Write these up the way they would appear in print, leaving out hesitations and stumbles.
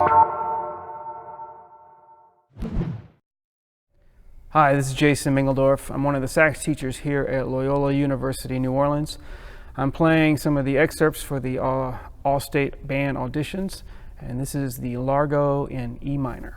Hi, this is Jason Mingledorff. I'm one of the sax teachers here at Loyola University, New Orleans. I'm playing some of the excerpts for the all-state band auditions, and this is the Largo in E minor.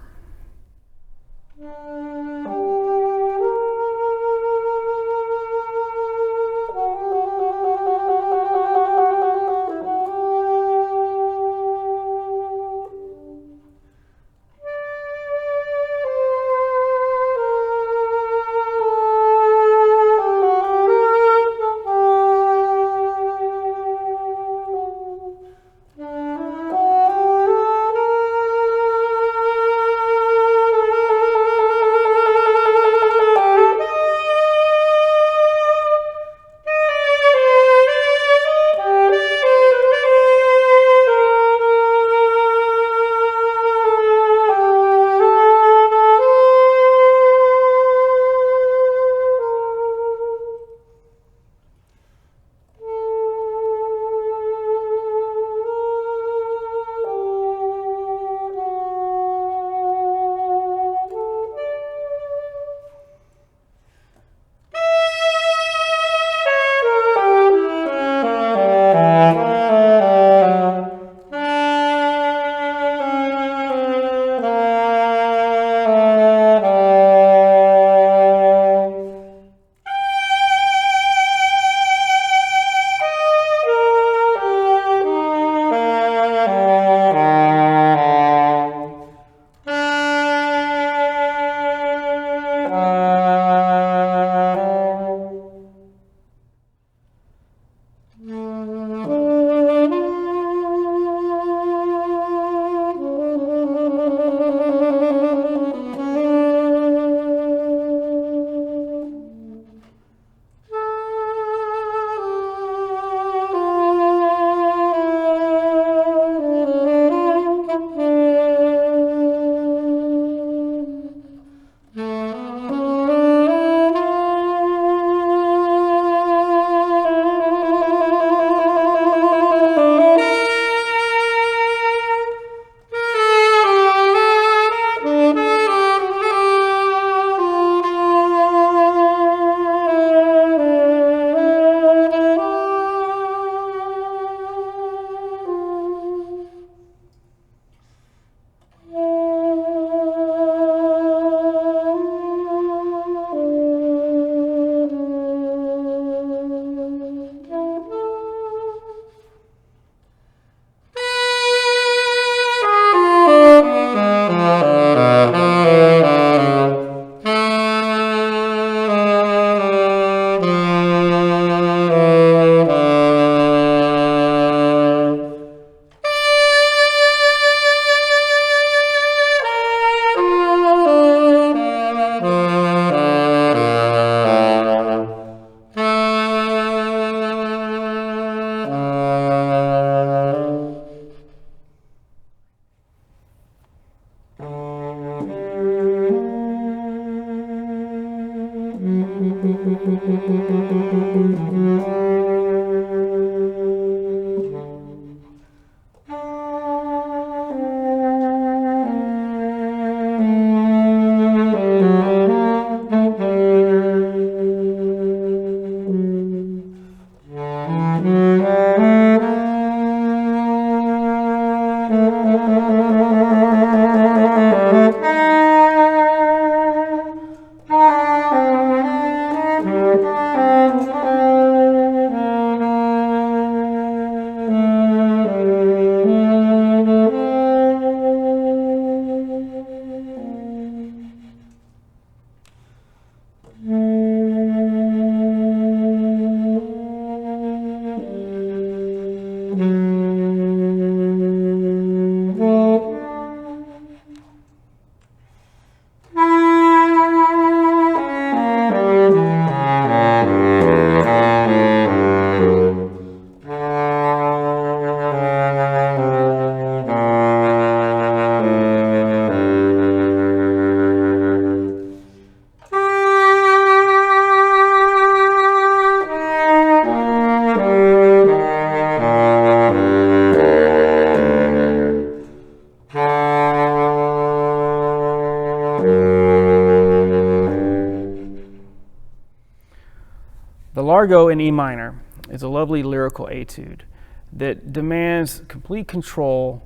Largo in E minor is a lovely lyrical etude that demands complete control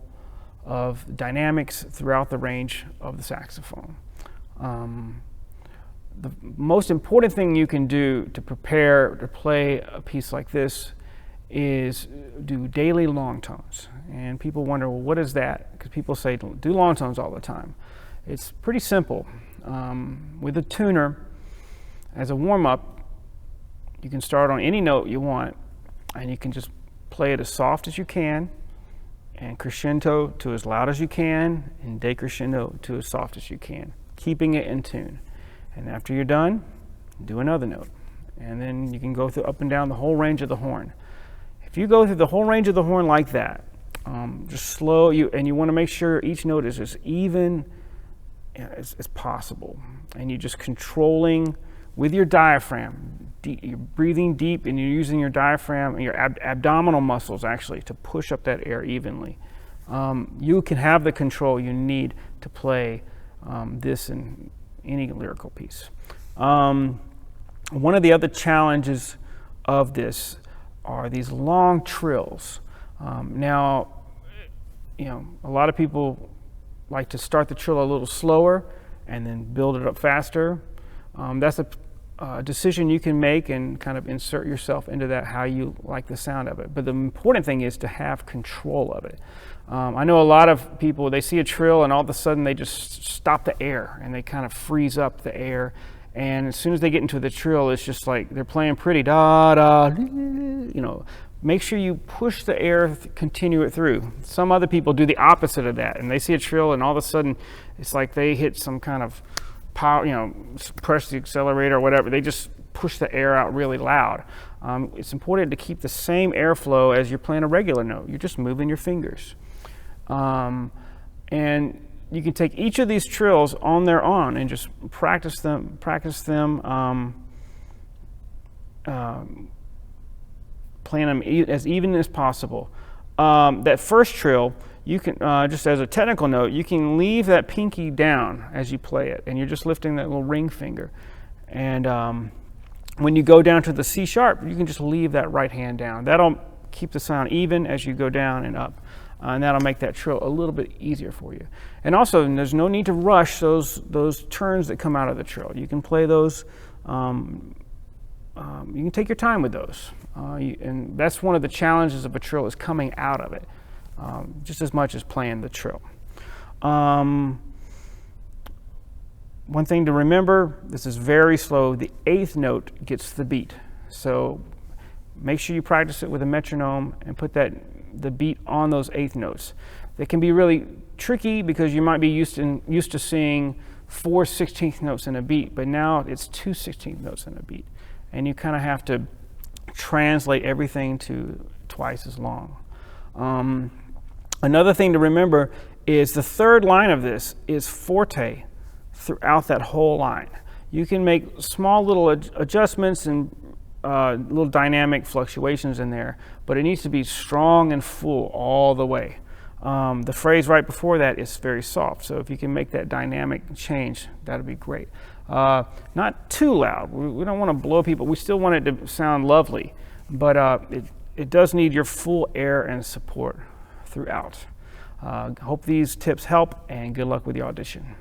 of dynamics throughout the range of the saxophone. The most important thing you can do to prepare to play a piece like this is do daily long tones. And people wonder, well, what is that? Because people say do long tones all the time. It's pretty simple. With a tuner, as a warm-up, you can start on any note you want, and you can just play it as soft as you can, and crescendo to as loud as you can, and decrescendo to as soft as you can, keeping it in tune. And after you're done, do another note. And then you can go through up and down the whole range of the horn. If you go through the whole range of the horn like that, just slow, and you want to make sure each note is as even as possible. And you're just controlling with your diaphragm. You're breathing deep, and you're using your diaphragm and your abdominal muscles actually to push up that air evenly. You can have the control you need to play this in any lyrical piece. One of the other challenges of this are these long trills. Now, a lot of people like to start the trill a little slower and then build it up faster. That's a decision you can make and kind of insert yourself into that, how you like the sound of it. But the important thing is to have control of it. I know a lot of people, they see a trill and all of a sudden they just stop the air and they kind of freeze up the air. And as soon as they get into the trill, it's just like they're playing pretty da-da, make sure you push the air, continue it through. Some other people do the opposite of that, and they see a trill and all of a sudden it's like they hit some kind of power, press the accelerator or whatever. They just push the air out really loud. It's important to keep the same airflow as you're playing a regular note. You're just moving your fingers. And you can take each of these trills on their own and just practice them, playing them as even as possible. That first trill, you can, just as a technical note, you can leave that pinky down as you play it, and you're just lifting that little ring finger. And when you go down to the C sharp, you can just leave that right hand down. That'll keep the sound even as you go down and up. And that'll make that trill a little bit easier for you. And also, there's no need to rush those turns that come out of the trill. You can play those, you can take your time with those. And that's one of the challenges of a trill, is coming out of it, just as much as playing the trill. One thing to remember, this is very slow. The 8th note gets the beat. So make sure you practice it with a metronome and put the beat on those 8th notes. They can be really tricky because you might be used to seeing 4 16th notes in a beat, but now it's 2 16th notes in a beat. And you kind of have to translate everything to twice as long. Another thing to remember is the 3rd line of this is forte throughout that whole line. You can make small little adjustments and little dynamic fluctuations in there, but it needs to be strong and full all the way. The phrase right before that is very soft, so if you can make that dynamic change, that'd be great. Not too loud. We don't want to blow people. We still want it to sound lovely, but it does need your full air and support throughout. Hope these tips help, and good luck with your audition.